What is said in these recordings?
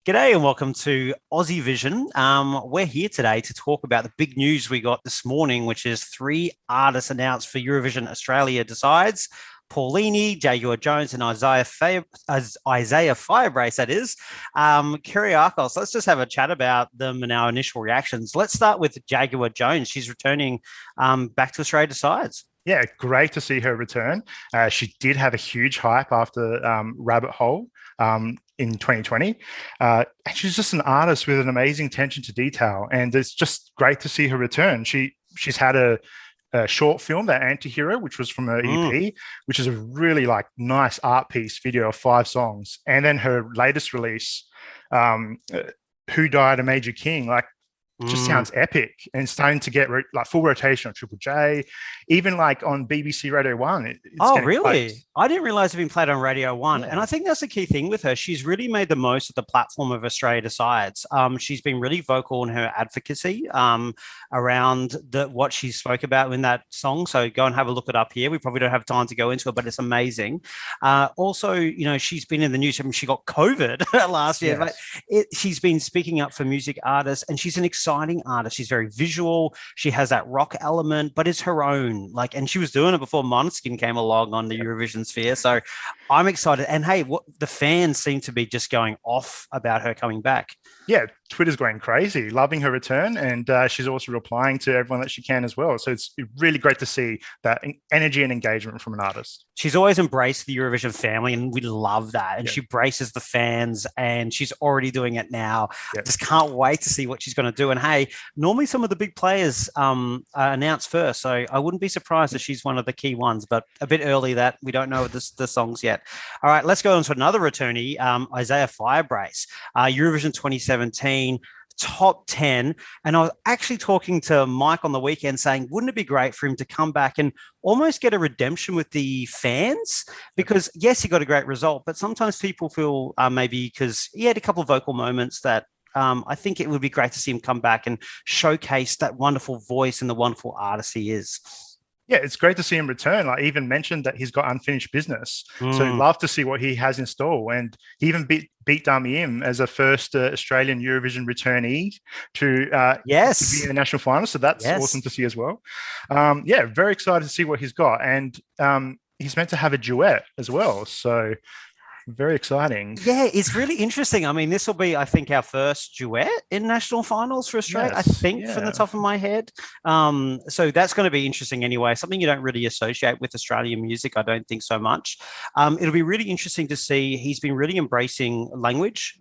G'day and welcome to Aussievision. We're here today to talk about the big news we got this morning, which is three artists announced for Eurovision Australia Decides. Paulini, Jaguar Jonze, and Isaiah Firebrace, that is. Kyriakos. Let's just have a chat about them and our initial reactions. Let's start with Jaguar Jonze. She's returning back to Australia Decides. Yeah, great to see her return. She did have a huge hype after Rabbit Hole in 2020. And she's just an artist with an amazing attention to detail. And it's just great to see her return. She's had a short film, that Anti-Hero, which was from her EP, which is a really nice art piece video of 5 songs. And then her latest release, Who Died a Major King, just sounds epic and starting to get full rotation on Triple J, even on BBC Radio 1. Oh, really? I didn't realize it had been played on Radio 1. Yeah. And I think that's the key thing with her. She's really made the most of the platform of Australia Decides. She's been really vocal in her advocacy around what she spoke about in that song. So go and have a look it up here. We probably don't have time to go into it, but it's amazing. Also, she's been in the news. I mean, she got COVID last year. Yes. She's been speaking up for music artists, and she's an exciting artist. She's very visual. She has that rock element, but it's her own. And she was doing it before Måneskin came along on the Eurovision sphere. So I'm excited. And hey, the fans seem to be just going off about her coming back. Yeah, Twitter's going crazy, loving her return, and she's also replying to everyone that she can as well. So it's really great to see that energy and engagement from an artist. She's always embraced the Eurovision family, and we love that. And she braces the fans, and she's already doing it now. Just can't wait to see what she's going to do. And hey, normally some of the big players announce first, so I wouldn't be surprised if she's one of the key ones, but a bit early that we don't know the songs yet. All right, let's go on to another returnee, Isaiah Firebrace, Eurovision 2017. Top 10. And I was actually talking to Mike on the weekend saying, wouldn't it be great for him to come back and almost get a redemption with the fans? Because yes, he got a great result, but sometimes people feel maybe because he had a couple of vocal moments that I think it would be great to see him come back and showcase that wonderful voice and the wonderful artist he is. Yeah, it's great to see him return. He even mentioned that he's got unfinished business. So love to see what he has in store. And he even beat Dami Im as a first Australian Eurovision returnee to be in the national final. So that's awesome to see as well. Very excited to see what he's got. And he's meant to have a duet as well. So very exciting. Yeah, it's really interesting. I mean, this will be, I think, our first duet in national finals for Australia, I think, from the top of my head. So that's going to be interesting anyway. Something you don't really associate with Australian music, I don't think so much. It'll be really interesting to see. He's been really embracing language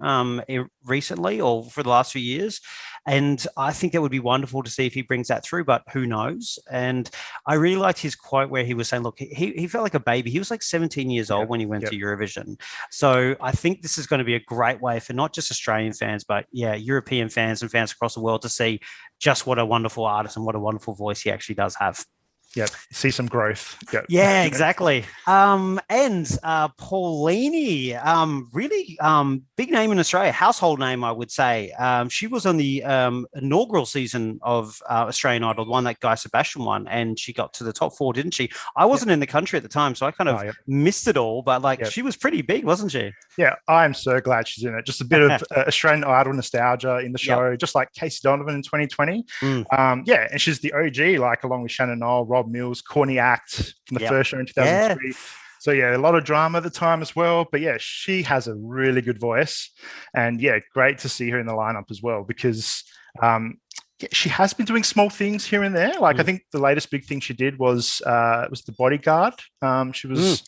recently or for the last few years. And I think that would be wonderful to see if he brings that through, but who knows? And I really liked his quote where he was saying, look, he felt like a baby. He was 17 years old when he went to Eurovision. So I think this is going to be a great way for not just Australian fans, but European fans and fans across the world to see just what a wonderful artist and what a wonderful voice he actually does have. Yeah, see some growth. Yeah, exactly. And Paulini, really big name in Australia, household name, I would say. She was on the inaugural season of Australian Idol, the one that Guy Sebastian won, and she got to the top 4, didn't she? I wasn't in the country at the time, so I kind of missed it all, but she was pretty big, wasn't she? Yeah, I'm so glad she's in it. Just a bit of Australian Idol nostalgia in the show, just like Casey Donovan in 2020. And she's the OG, along with Shannon Noll, Rob Mills, Corny Act from the first show in 2003. So a lot of drama at the time as well. But she has a really good voice, and great to see her in the lineup as well because she has been doing small things here and there. I think the latest big thing she did was The Bodyguard. She was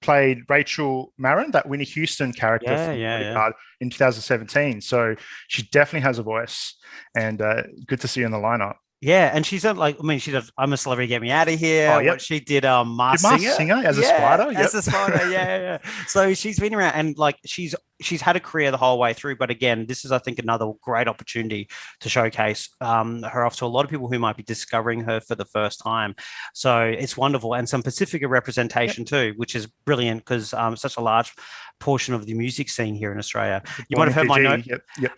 played Rachel Marin, that Winnie Houston character from Bodyguard in 2017. So she definitely has a voice, and good to see her in the lineup. Yeah, and she's she does I'm a Celebrity, Get Me Out of Here. Oh, yep. She did Masked Singer as a spider. As a spider, yeah. So she's been around, and she's had a career the whole way through. But again, this is, I think, another great opportunity to showcase her off to a lot of people who might be discovering her for the first time. So it's wonderful, and some Pacifica representation too, which is brilliant because such a large portion of the music scene here in Australia. You might have heard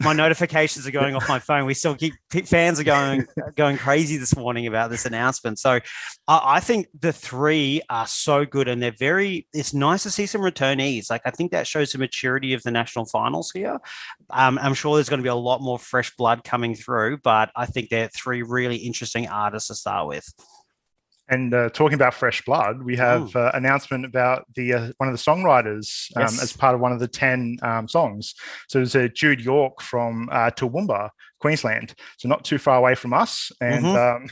my notifications are going off my phone. We still keep fans are going crazy this morning about this announcement. So I think the three are so good, and it's nice to see some returnees. I think that shows the maturity of the national finals here. I'm sure there's going to be a lot more fresh blood coming through, but I think they're three really interesting artists to start with. And talking about fresh blood, we have announcement about the one of the songwriters as part of one of the 10 songs. So there's a Jude York from Toowoomba, Queensland, so not too far away from us. And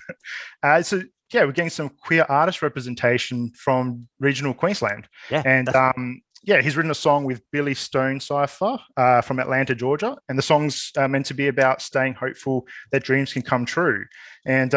so yeah, we're getting some queer artist representation from regional Queensland. Yeah, and yeah, he's written a song with Billy Stone Cipher from Atlanta, Georgia, and the song's meant to be about staying hopeful that dreams can come true. And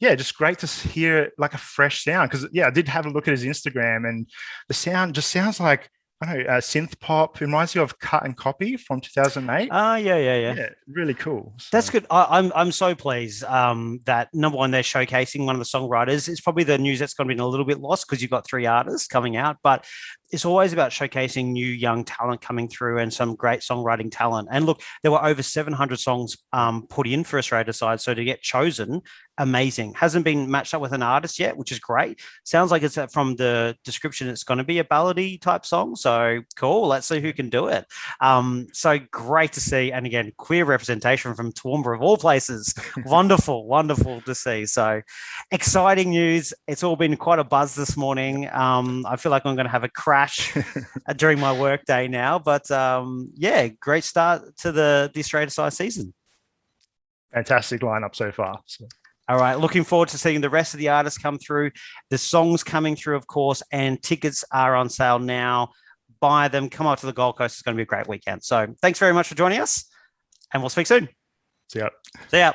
yeah, just great to hear like a fresh sound, because I did have a look at his Instagram, and the sound just sounds like, I don't know, synth pop. It reminds you of Cut and Copy from 2008. Yeah, really cool. So. That's good. I'm so pleased that, number one, they're showcasing one of the songwriters. It's probably the news that's going to be a little bit lost because you've got 3 artists coming out, but it's always about showcasing new young talent coming through and some great songwriting talent. And look, there were over 700 songs put in for Australia side, so to get chosen, amazing. Hasn't been matched up with an artist yet, which is great. Sounds like it's from the description, it's going to be a ballady type song. So cool. Let's see who can do it. So great to see. And again, queer representation from Toowoomba of all places. Wonderful to see. So exciting news. It's all been quite a buzz this morning. I feel like I'm going to have a crash during my work day now, but yeah, great start to the Australia side season. Fantastic lineup so far. So. All right, looking forward to seeing the rest of the artists come through, the songs coming through, of course, and tickets are on sale now. Buy them, come out to the Gold Coast. It's going to be a great weekend. So thanks very much for joining us, and we'll speak soon. See ya. See ya.